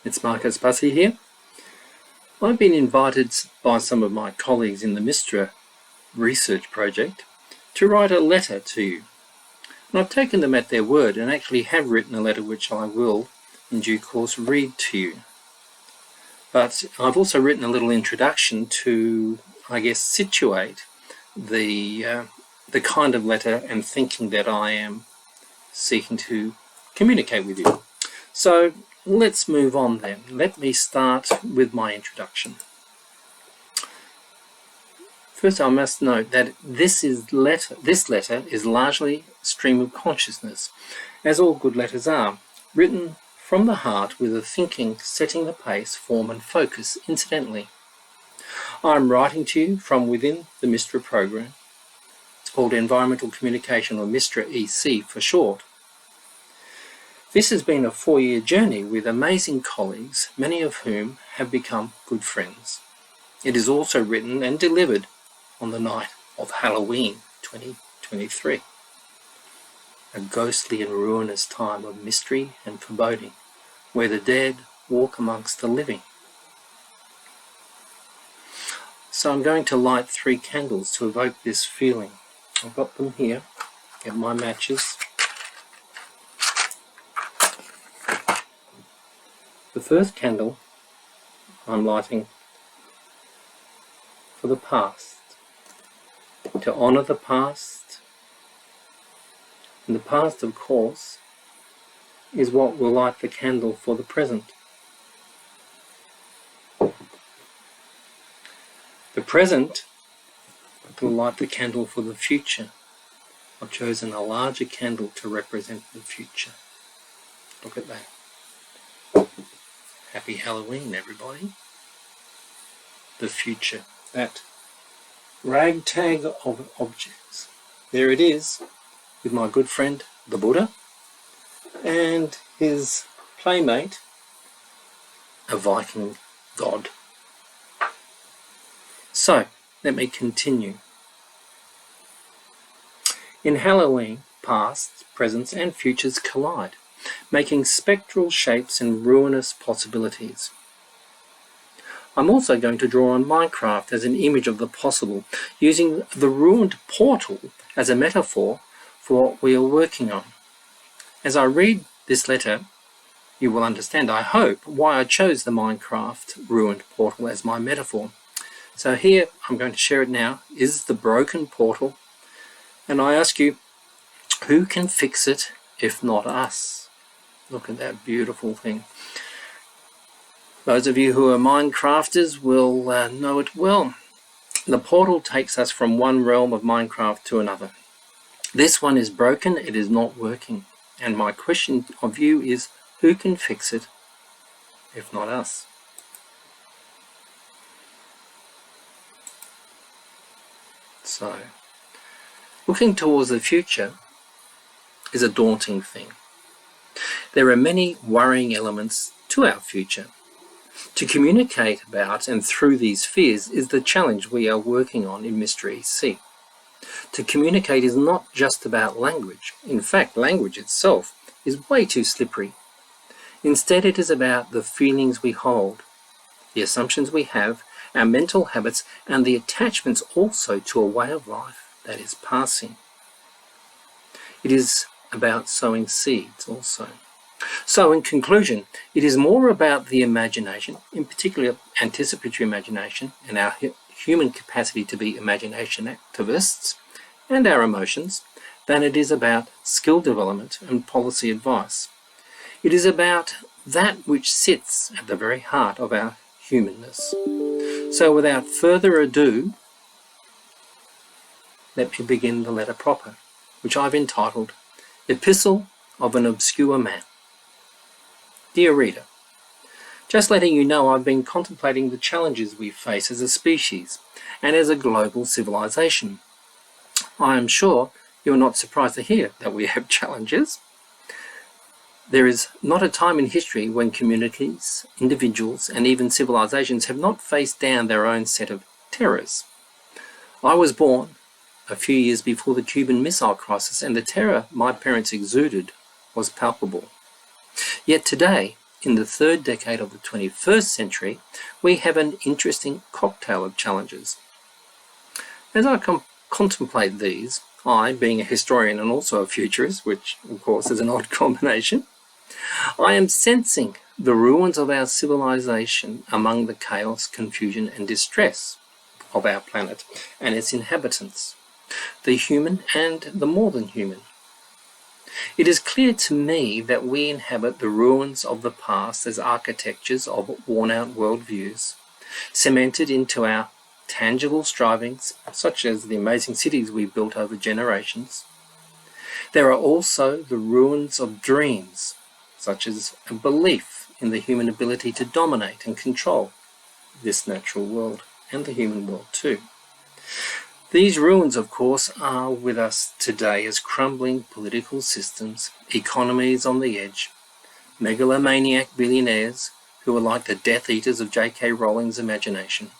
It's Marcus Bussey here. I've been invited by some of my colleagues in the Mistra research project to write a letter to you. And I've taken them at their word and actually have written a letter which I will, in due course, read to you. But I've also written a little introduction to, situate the kind of letter and thinking that I am seeking to communicate with you. So let's move on then. Let me start with my introduction. First, I must note that this letter is largely stream of consciousness, as all good letters are, written from the heart with a thinking setting the pace, form and focus incidentally. I'm writing to you from within the Mistra program. It's called Environmental Communication, or Mistra EC for short. This has been a 4-year journey with amazing colleagues, many of whom have become good friends. It is also written and delivered on the night of Halloween 2023, a ghostly and ruinous time of mystery and foreboding, where the dead walk amongst the living. So I'm going to light 3 candles to evoke this feeling. I've got them here. Get my matches. The first candle I'm lighting for the past, to honour the past. And the past, of course, is what will light the candle for the present. The present will light the candle for the future. I've chosen a larger candle to represent the future. Look at that. Happy Halloween, everybody. The future. That ragtag of objects. There it is, with my good friend, the Buddha, and his playmate, a Viking god. So, let me continue. In Halloween, pasts, presents and futures collide, making spectral shapes and ruinous possibilities. I'm also going to draw on Minecraft as an image of the possible, using the ruined portal as a metaphor for what we are working on. As I read this letter, you will understand, I hope, why I chose the Minecraft ruined portal as my metaphor. So here, I'm going to share it now, is the broken portal. And I ask you, who can fix it if not us? Look at that beautiful thing. Those of you who are Minecrafters will know it well. The portal takes us from one realm of Minecraft to another. This one is broken, it is not working. And my question of you is, who can fix it if not us? So, looking towards the future is a daunting thing. There are many worrying elements to our future. To communicate about and through these fears is the challenge we are working on in Mistra EC. To communicate is not just about language. In fact, language itself is way too slippery. Instead, it is about the feelings we hold, the assumptions we have, our mental habits, and the attachments also to a way of life that is passing. It is about sowing seeds also. So in conclusion, it is more about the imagination, in particular anticipatory imagination, and our human capacity to be imagination activists, and our emotions, than it is about skill development and policy advice. It is about that which sits at the very heart of our humanness. So without further ado, let me begin the letter proper, which I've entitled Epistle of an Obscure Man. Dear reader, just letting you know I've been contemplating the challenges we face as a species and as a global civilization. I am sure you're not surprised to hear that we have challenges. There is not a time in history when communities, individuals, and even civilizations have not faced down their own set of terrors. I was born a few years before the Cuban Missile Crisis, and the terror my parents exuded was palpable. Yet today, in the third decade of the 21st century, we have an interesting cocktail of challenges. As I contemplate these, I, being a historian and also a futurist, which of course is an odd combination, I am sensing the ruins of our civilization among the chaos, confusion and distress of our planet and its inhabitants, the human and the more than human. It is clear to me that we inhabit the ruins of the past as architectures of worn-out worldviews, cemented into our tangible strivings, such as the amazing cities we built over generations. There are also the ruins of dreams, such as a belief in the human ability to dominate and control this natural world and the human world too. These ruins, of course, are with us today as crumbling political systems, economies on the edge, megalomaniac billionaires who are like the Death Eaters of J.K. Rowling's imagination.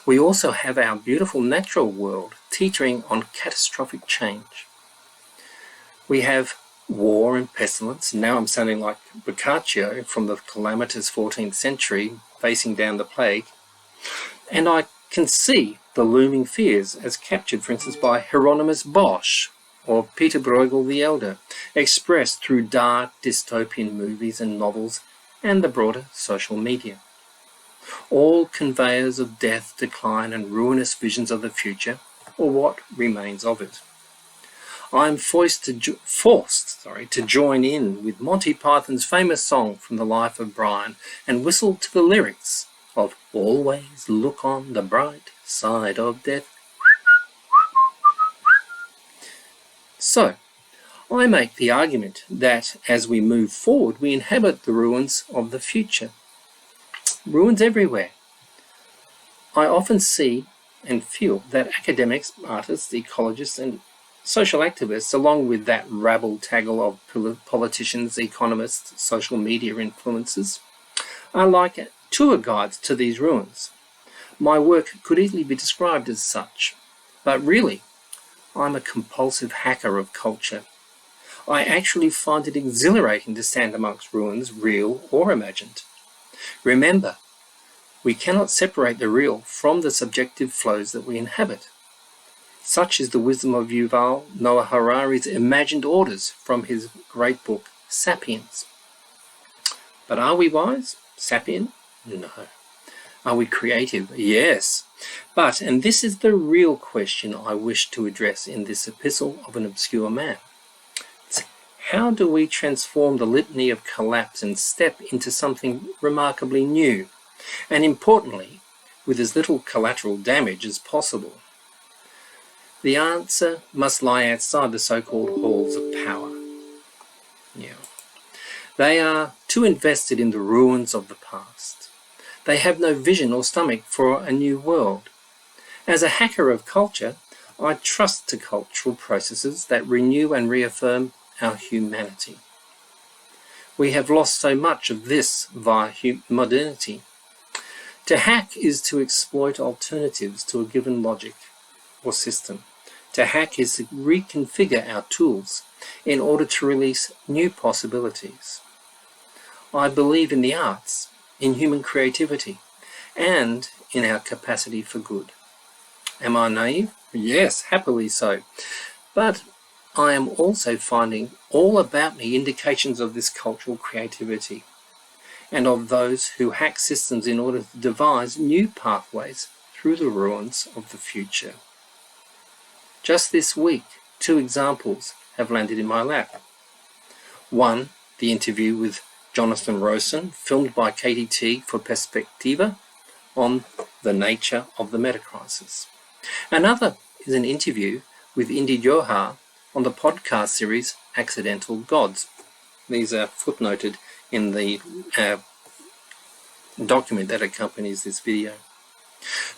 We also have our beautiful natural world teetering on catastrophic change. We have war and pestilence. Now I'm sounding like Boccaccio from the calamitous 14th century facing down the plague. And I can see the looming fears as captured, for instance, by Hieronymus Bosch or Peter Bruegel the Elder, expressed through dark dystopian movies and novels and the broader social media. All conveyors of death, decline and ruinous visions of the future, or what remains of it. I am forced to join in with Monty Python's famous song from the life of Brian and whistle to the lyrics of "Always look on the bright side of death." So, I make the argument that as we move forward, we inhabit the ruins of the future. Ruins everywhere. I often see and feel that academics, artists, ecologists and social activists, along with that rabble-taggle of politicians, economists, social media influencers, are like tour guides to these ruins. My work could easily be described as such, but really, I'm a compulsive hacker of culture. I actually find it exhilarating to stand amongst ruins, real or imagined. Remember, we cannot separate the real from the subjective flows that we inhabit. Such is the wisdom of Yuval Noah Harari's imagined orders from his great book, Sapiens. But are we wise? Sapient? No. Are we creative? Yes. But, and this is the real question I wish to address in this epistle of an obscure man, it's how do we transform the litany of collapse and step into something remarkably new, and importantly, with as little collateral damage as possible? The answer must lie outside the so-called halls of power. They are too invested in the ruins of the past. They have no vision or stomach for a new world. As a hacker of culture, I trust to cultural processes that renew and reaffirm our humanity. We have lost so much of this via modernity. To hack is to exploit alternatives to a given logic or system. To hack is to reconfigure our tools in order to release new possibilities. I believe in the arts, in human creativity, and in our capacity for good. Am I naive? Yes, happily so. But I am also finding all about me indications of this cultural creativity and of those who hack systems in order to devise new pathways through the ruins of the future. Just this week, 2 examples have landed in my lap. One, the interview with Jonathan Rowson, filmed by KTT for Perspectiva, on the nature of the meta-crisis. Another is an interview with Indy Johar on the podcast series Accidental Gods. These are footnoted in the document that accompanies this video.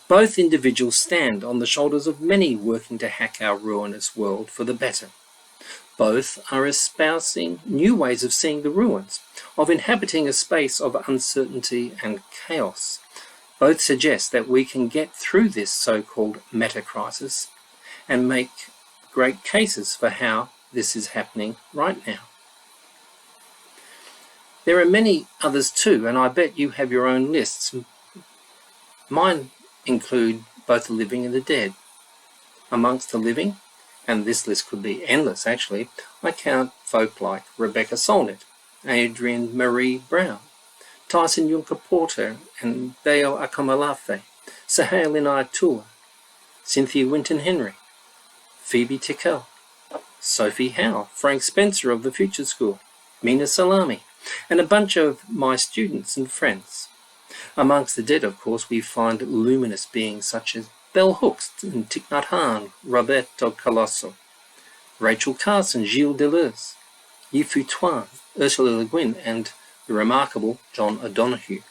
Both individuals stand on the shoulders of many working to hack our ruinous world for the better. Both are espousing new ways of seeing the ruins, of inhabiting a space of uncertainty and chaos. Both suggest that we can get through this so-called meta-crisis and make great cases for how this is happening right now. There are many others too, and I bet you have your own lists. Mine include both the living and the dead. Amongst the living, and this list could be endless actually, I count folk like Rebecca Solnit, Adrienne Marie Brown, Tyson Yunker Porter and Deo Akomolafe, Sahel Inayatullah, Cynthia Winton Henry, Phoebe Tickell, Sophie Howe, Frank Spencer of the Future School, Mina Salami, and a bunch of my students and friends. Amongst the dead, of course, we find luminous beings such as Bell Hooks and Thich Nhat Hanh, Roberto Colosso, Rachel Carson, Gilles Deleuze, Yi-Fu Tuan, Ursula Le Guin, and the remarkable John O'Donoghue.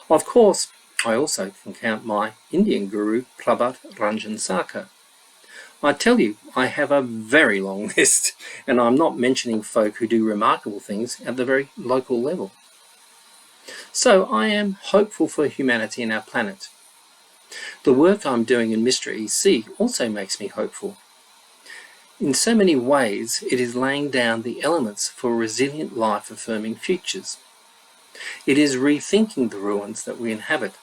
Of course, I also can count my Indian guru, Prabhat Ranjan Sarkar. I tell you, I have a very long list, and I'm not mentioning folk who do remarkable things at the very local level. So I am hopeful for humanity and our planet. The work I'm doing in Mistra EC also makes me hopeful. In so many ways, it is laying down the elements for resilient life-affirming futures. It is rethinking the ruins that we inhabit.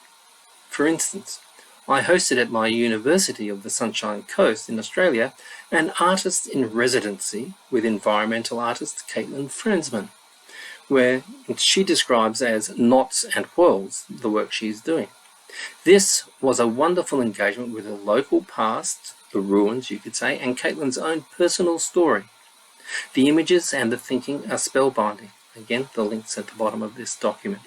For instance, I hosted at my University of the Sunshine Coast in Australia an artist in residency with environmental artist Caitlin Frensman, where she describes as knots and whirls the work she is doing. This was a wonderful engagement with the local past, the ruins you could say, and Caitlin's own personal story. The images and the thinking are spellbinding. Again, the link's at the bottom of this document.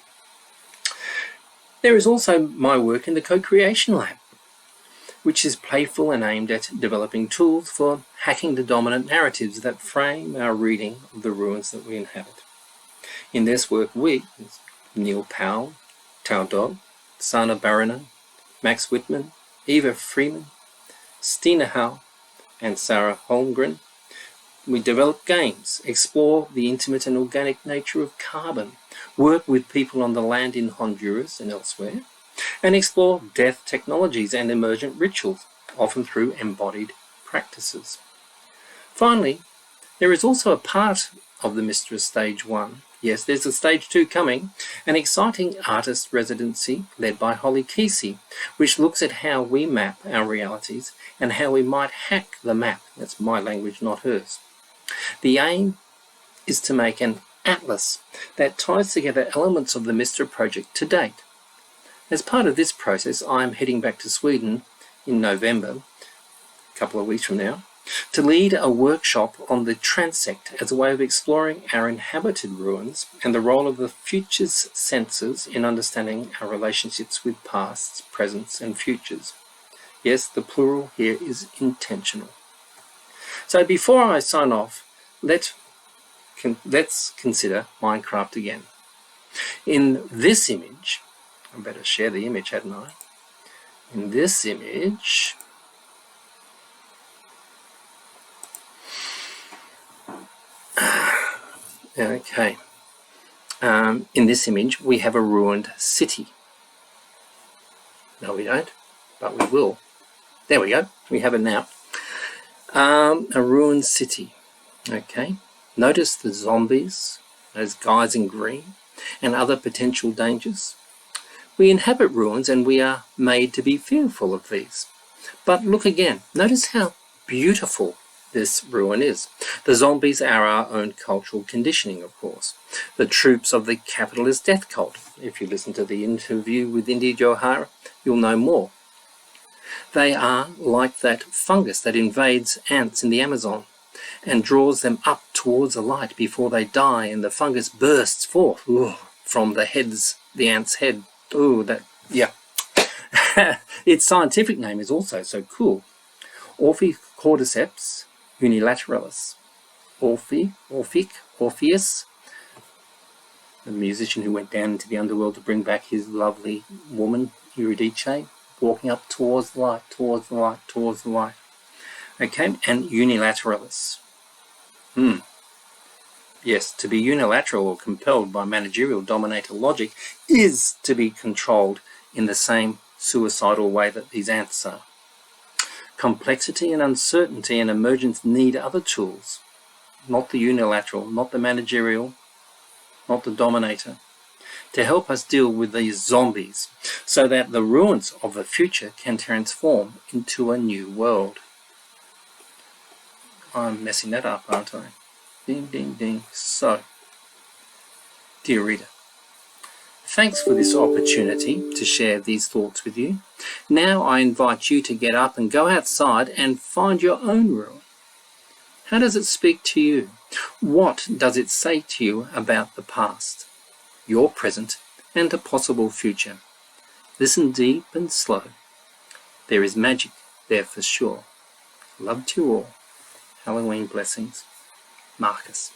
There is also my work in the Co-Creation Lab, which is playful and aimed at developing tools for hacking the dominant narratives that frame our reading of the ruins that we inhabit. In this work, Neil Powell, Tao Dog, Sana Baranin, Max Whitman, Eva Freeman, Stina Howe, and Sarah Holmgren, we develop games, explore the intimate and organic nature of carbon, work with people on the land in Honduras and elsewhere, and explore death technologies and emergent rituals, often through embodied practices. Finally, there is also a part of the Mistra Stage 1. Yes, there's a Stage 2 coming, an exciting artist residency led by Holly Kesey, which looks at how we map our realities and how we might hack the map. That's my language, not hers. The aim is to make an atlas that ties together elements of the Mistra project to date. As part of this process, I'm heading back to Sweden in November, a couple of weeks from now, to lead a workshop on the transect as a way of exploring our inhabited ruins and the role of the future's senses in understanding our relationships with pasts, presents, and futures. Yes, the plural here is intentional. So before I sign off, let's consider Minecraft again. In this image, I better share the image, hadn't I? In this image, okay. In this image, we have a ruined city. No, we don't, but we will. There we go. We have it now. A ruined city. Okay. Notice the zombies, those guys in green, and other potential dangers. We inhabit ruins and we are made to be fearful of these. But look again. Notice how beautiful this ruin is. The zombies are our own cultural conditioning, of course. The troops of the capitalist death cult. If you listen to the interview with Indy Johara, you'll know more. They are like that fungus that invades ants in the Amazon and draws them up towards the light before they die, and the fungus bursts forth from the ant's head. Its scientific name is also so cool. Cordyceps unilateralis. Orpheus, the musician who went down into the underworld to bring back his lovely woman, Eurydice, walking up towards the light, towards the light, towards the light. Okay, and unilateralis. Yes, to be unilateral or compelled by managerial dominator logic is to be controlled in the same suicidal way that these ants are. Complexity and uncertainty and emergence need other tools, not the unilateral, not the managerial, not the dominator, to help us deal with these zombies so that the ruins of the future can transform into a new world. I'm messing that up, aren't I? Ding, ding, ding. So, dear reader, thanks for this opportunity to share these thoughts with you. Now I invite you to get up and go outside and find your own ruin. How does it speak to you? What does it say to you about the past, your present, and a possible future? Listen deep and slow. There is magic there for sure. Love to you all. Halloween blessings. Marcus.